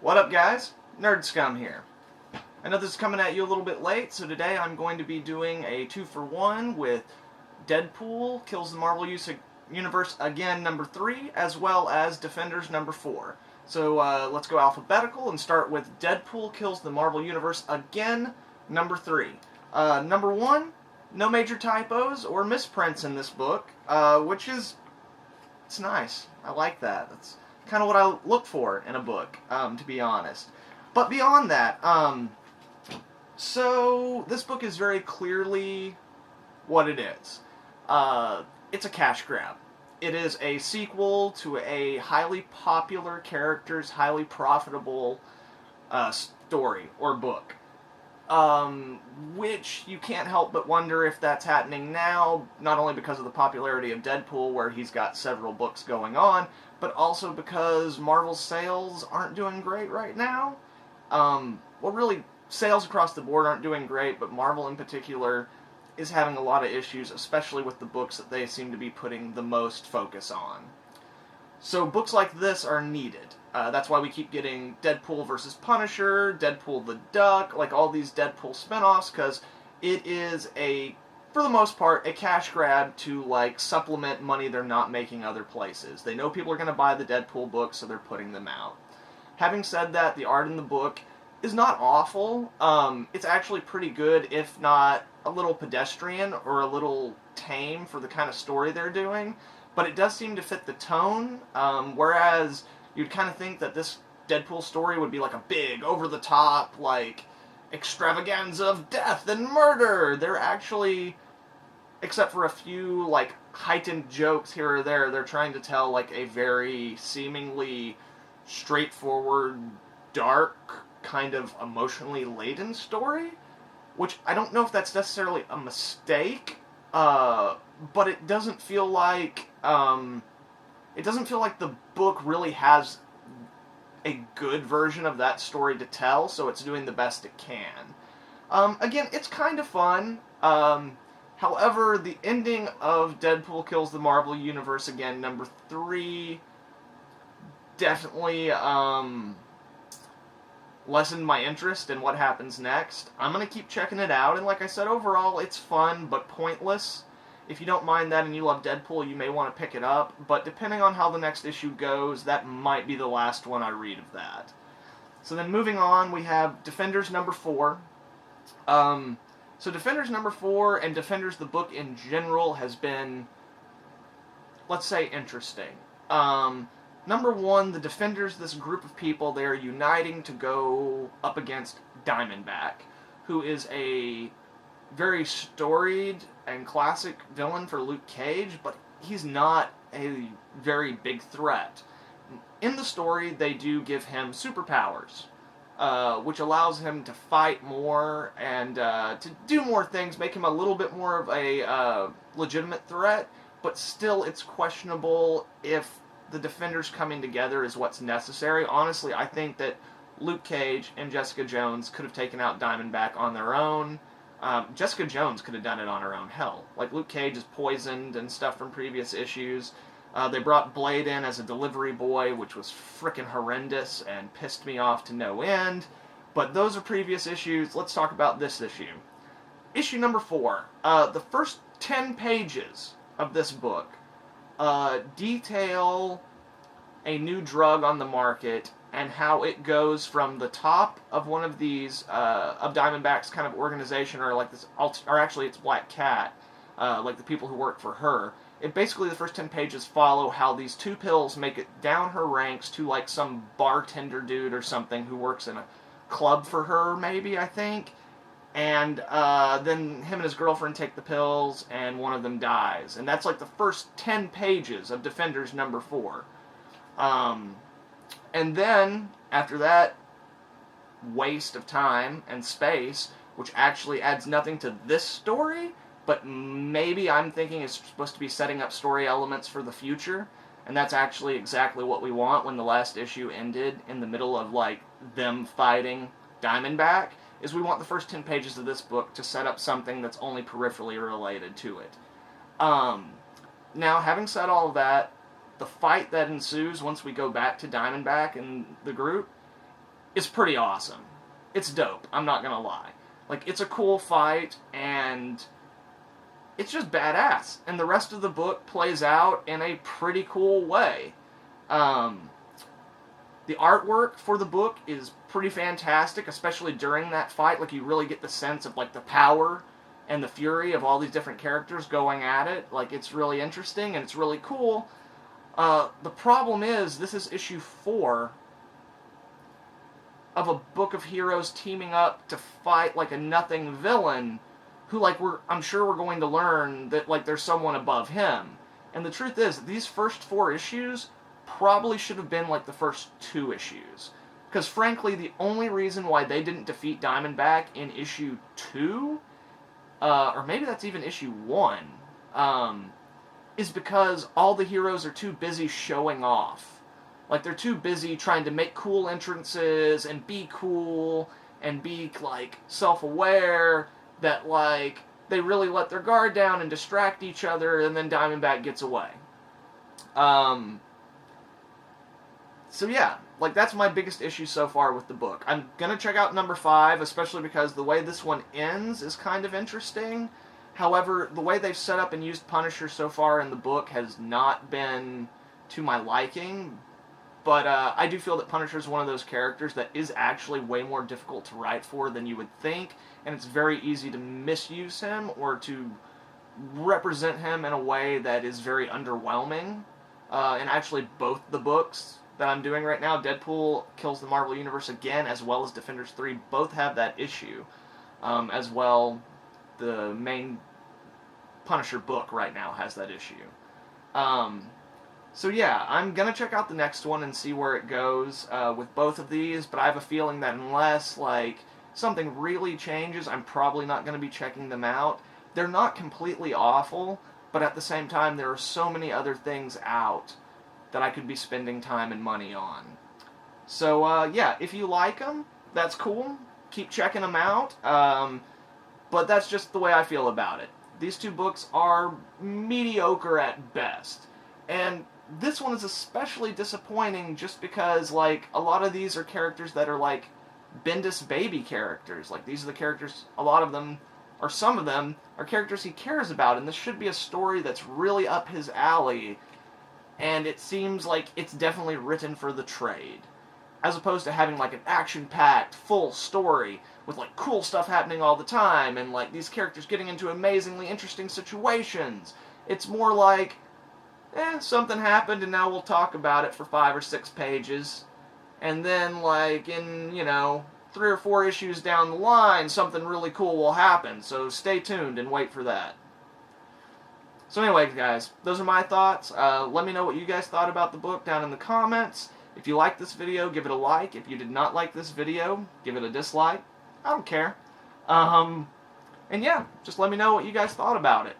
What up, guys? Nerd Scum here. I know this is coming at you a little bit late, so today I'm going to be doing a 2-for-1 with Deadpool Kills the Marvel Universe Again number 3, as well as Defenders number 4. So let's go alphabetical and start with Deadpool Kills the Marvel Universe Again number 3. Number 1, no major typos or misprints in this book, which is, it's nice. I like that. That's kind of what I look for in a book, to be honest. But beyond that, so this book is very clearly what it is. It's a cash grab. It is a sequel to a highly popular character's highly profitable story or book. Which you can't help but wonder if that's happening now, not only because of the popularity of Deadpool, where he's got several books going on, but also because Marvel's sales aren't doing great right now. Well, really, sales across the board aren't doing great, but Marvel in particular is having a lot of issues, especially with the books that they seem to be putting the most focus on. So books like this are needed. That's why we keep getting Deadpool versus Punisher, Deadpool the Duck, like all these Deadpool spinoffs, because it is for the most part, a cash grab to like supplement money they're not making other places. They know people are going to buy the Deadpool books, so they're putting them out. Having said that, the art in the book is not awful. It's actually pretty good, if not a little pedestrian or a little tame for the kind of story they're doing. But it does seem to fit the tone, whereas you'd kind of think that this Deadpool story would be like a big, over-the-top, like, extravaganza of death and murder. They're actually, except for a few, like, heightened jokes here or there, they're trying to tell, like, a very seemingly straightforward, dark, kind of emotionally laden story, which I don't know if that's necessarily a mistake, but it doesn't feel like the book really has a good version of that story to tell, so it's doing the best it can. Again, it's kind of fun. However, the ending of Deadpool Kills the Marvel Universe Again, number 3, definitely lessened my interest in what happens next. I'm going to keep checking it out, and like I said, overall, it's fun, but pointless. If you don't mind that and you love Deadpool, you may want to pick it up, but depending on how the next issue goes, that might be the last one I read of that. So then moving on, we have Defenders number 4. So Defenders number 4 and Defenders the book in general has been, let's say, interesting. Number 1, the Defenders, this group of people, they're uniting to go up against Diamondback, who is a very storied and classic villain for Luke Cage, but he's not a very big threat. In the story, they do give him superpowers, which allows him to fight more and to do more things, make him a little bit more of a legitimate threat, but still it's questionable if the Defenders coming together is what's necessary. Honestly, I think that Luke Cage and Jessica Jones could have taken out Diamondback on their own. Jessica Jones could have done it on her own. Hell, like Luke Cage is poisoned and stuff from previous issues. They brought Blade in as a delivery boy, which was frickin' horrendous and pissed me off to no end. But those are previous issues. Let's talk about this issue. Issue number 4. The first 10 pages of this book detail a new drug on the market and how it goes from the top of one of these, of Diamondback's kind of organization, or like this, or actually it's Black Cat, like the people who work for her. It basically, the first 10 pages follow how these 2 pills make it down her ranks to like some bartender dude or something who works in a club for her, maybe, I think. And then him and his girlfriend take the pills, and one of them dies. And that's like the first 10 pages of Defenders number 4. And then, after that waste of time and space, which actually adds nothing to this story, but maybe I'm thinking is supposed to be setting up story elements for the future, and that's actually exactly what we want when the last issue ended in the middle of, like, them fighting Diamondback, is we want the first 10 pages of this book to set up something that's only peripherally related to it. Now, having said all of that, the fight that ensues once we go back to Diamondback and the group is pretty awesome. It's dope, I'm not gonna lie. Like, it's a cool fight, and it's just badass. And the rest of the book plays out in a pretty cool way. The artwork for the book is pretty fantastic, especially during that fight. Like, you really get the sense of, like, the power and the fury of all these different characters going at it. Like, it's really interesting, and it's really cool. The problem is, this is issue 4 of a book of heroes teaming up to fight, like, a nothing villain who, like, I'm sure we're going to learn that, like, there's someone above him. And the truth is, these first 4 issues probably should have been, like, the first 2 issues. Because, frankly, the only reason why they didn't defeat Diamondback in issue 2, or maybe that's even issue 1, is because all the heroes are too busy showing off. Like, they're too busy trying to make cool entrances and be cool and be, like, self-aware that, like, they really let their guard down and distract each other, and then Diamondback gets away. So yeah, like, that's my biggest issue so far with the book. I'm gonna check out number 5, especially because the way this one ends is kind of interesting. However, the way they've set up and used Punisher so far in the book has not been to my liking. But I do feel that Punisher is one of those characters that is actually way more difficult to write for than you would think, and it's very easy to misuse him or to represent him in a way that is very underwhelming. And actually, both the books that I'm doing right now, Deadpool Kills the Marvel Universe Again, as well as Defenders 3, both have that issue. As well, the main Punisher book right now has that issue. So yeah, I'm going to check out the next one and see where it goes with both of these, but I have a feeling that unless, like, something really changes, I'm probably not going to be checking them out. They're not completely awful, but at the same time, there are so many other things out that I could be spending time and money on. So, yeah, if you like them, that's cool. Keep checking them out, but that's just the way I feel about it. These 2 books are mediocre at best, and this one is especially disappointing just because, like, a lot of these are characters that are, like, Bendis baby characters. Like, these are the characters, a lot of them, or some of them, are characters he cares about, and this should be a story that's really up his alley, and it seems like it's definitely written for the trade. As opposed to having, like, an action-packed, full story with, like, cool stuff happening all the time, and, like, these characters getting into amazingly interesting situations. It's more like, something happened and now we'll talk about it for 5 or 6 pages. And then, like, in, 3 or 4 issues down the line, something really cool will happen. So stay tuned and wait for that. So anyway, guys, those are my thoughts. Let me know what you guys thought about the book down in the comments. If you liked this video, give it a like. If you did not like this video, give it a dislike. I don't care. And yeah, just let me know what you guys thought about it.